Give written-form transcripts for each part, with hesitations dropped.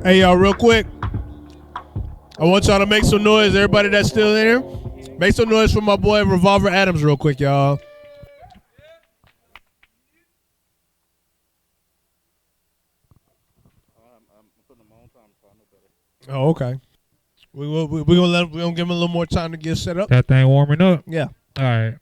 Hey, y'all, real quick. I want y'all to make some noise. Everybody that's still in here, make some noise for my boy Revolver Adams real quick, y'all. Oh, okay. We gonna give him a little more time to get set up. That thing warming up. Yeah. All right.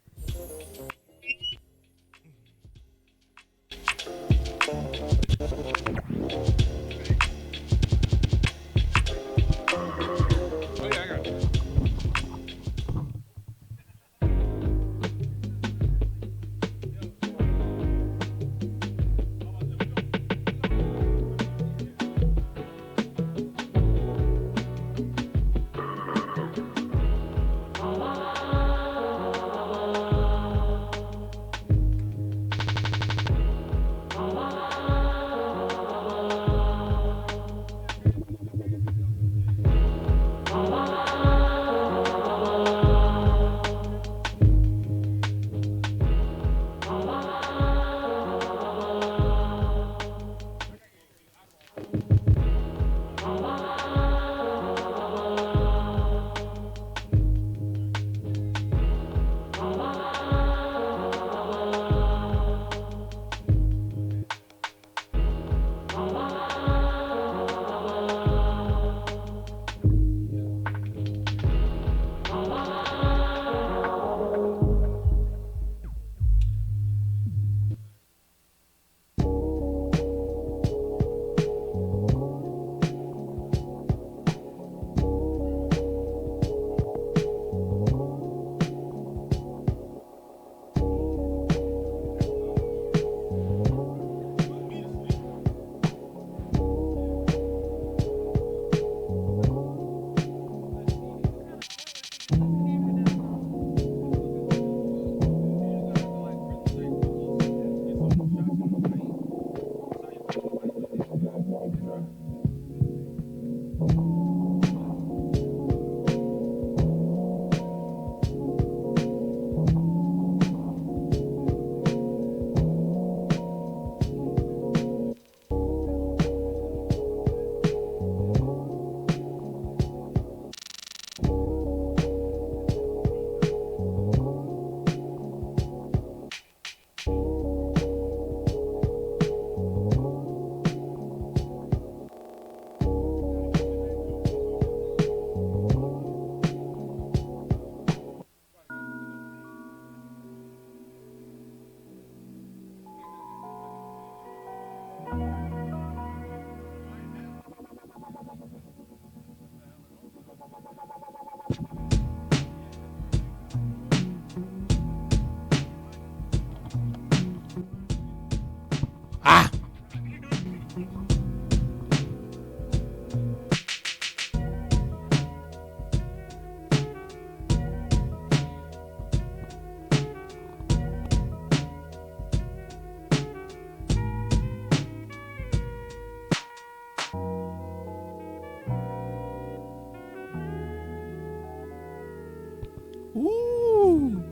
Ooh.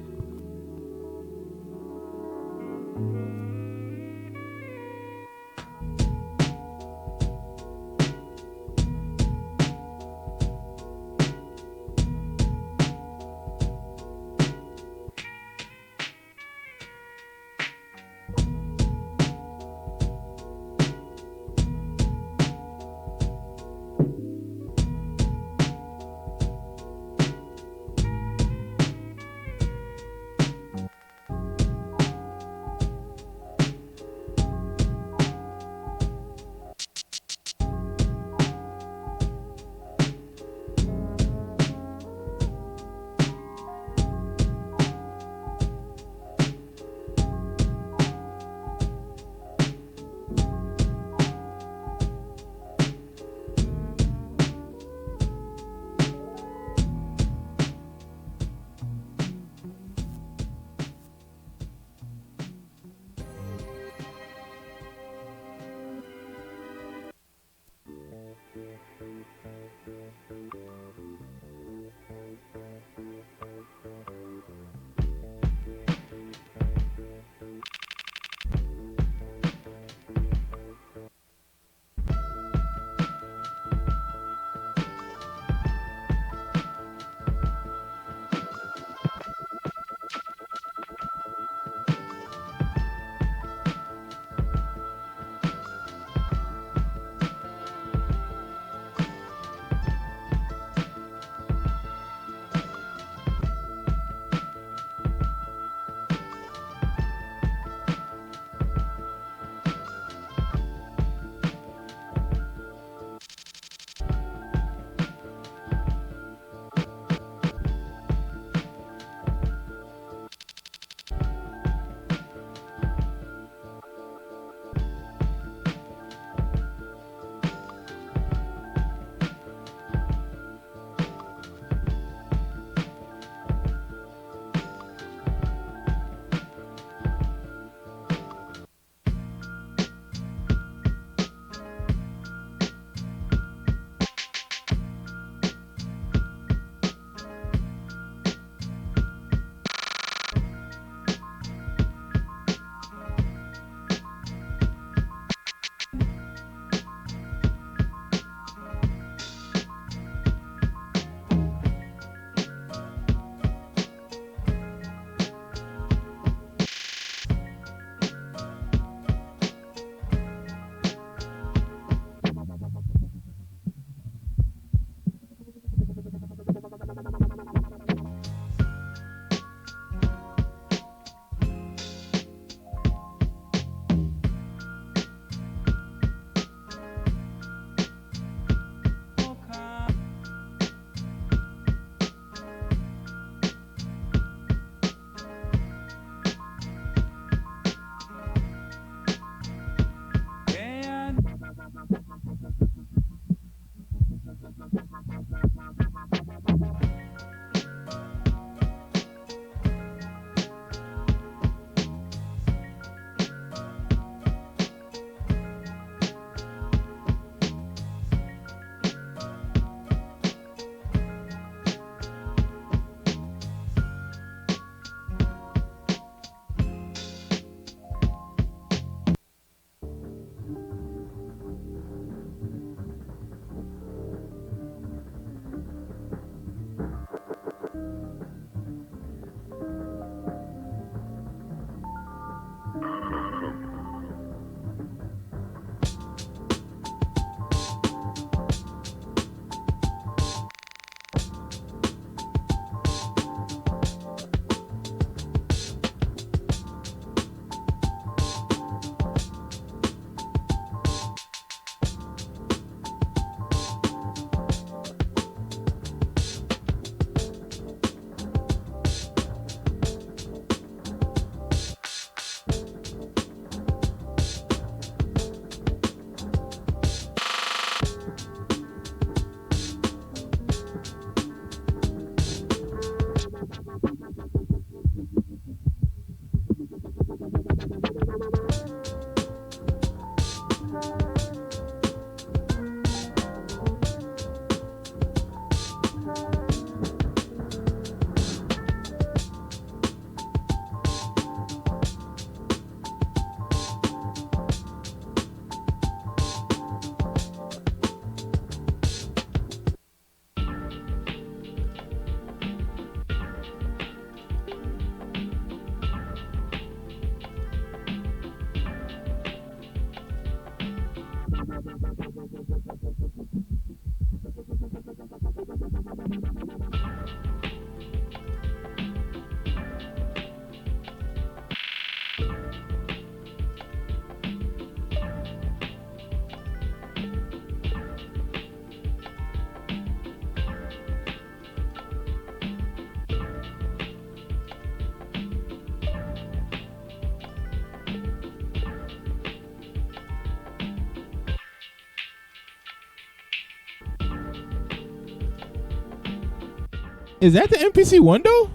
Is that the MPC one though?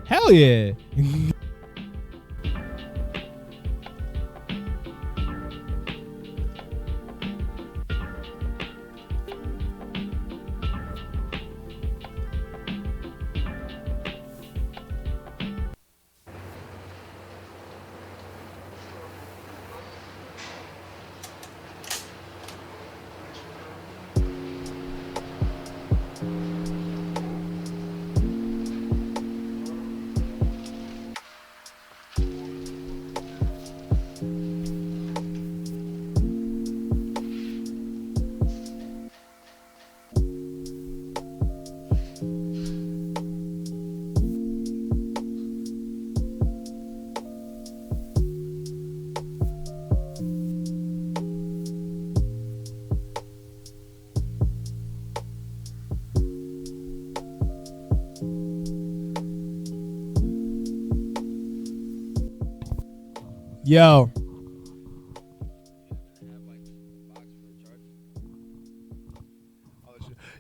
Hell yeah.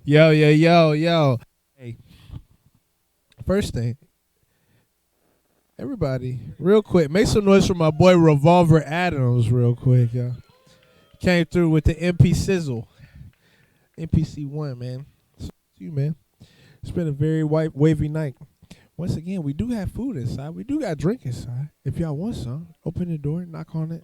Yo. Yo. Hey. First thing. Everybody, real quick, make some noise for my boy Revolver Adams real quick, yo. Came through with the MP Sizzle. MPC1, man. So you, man. It's been a very wavy night. Once again, we do have food inside. We do got drink inside. If y'all want some, open the door, knock on it.